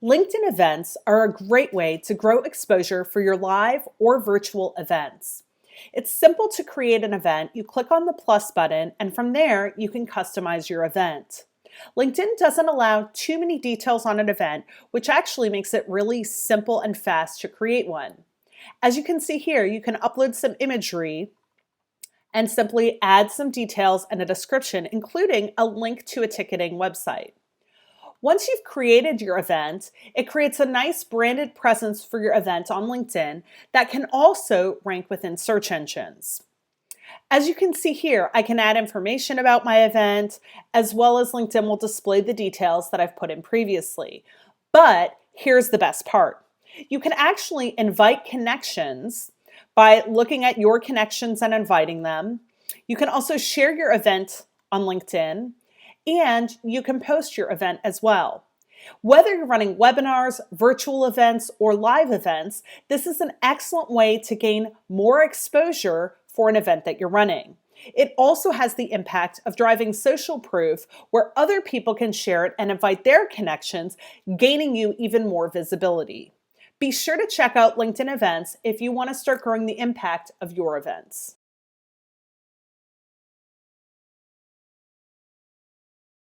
LinkedIn events are a great way to grow exposure for your live or virtual events. It's simple to create an event. You click on the plus button, and from there, you can customize your event. LinkedIn doesn't allow too many details on an event, which actually makes it really simple and fast to create one. As you can see here, you can upload some imagery and simply add some details and a description, including a link to a ticketing website. Once you've created your event, it creates a nice branded presence for your event on LinkedIn that can also rank within search engines. As you can see here, I can add information about my event, as well as LinkedIn will display the details that I've put in previously. But here's the best part. You can actually invite connections by looking at your connections and inviting them. You can also share your event on LinkedIn, and you can post your event as well. Whether you're running webinars, virtual events, or live events, this is an excellent way to gain more exposure for an event that you're running. It also has the impact of driving social proof where other people can share it and invite their connections, gaining you even more visibility. Be sure to check out LinkedIn events if you want to start growing the impact of your events.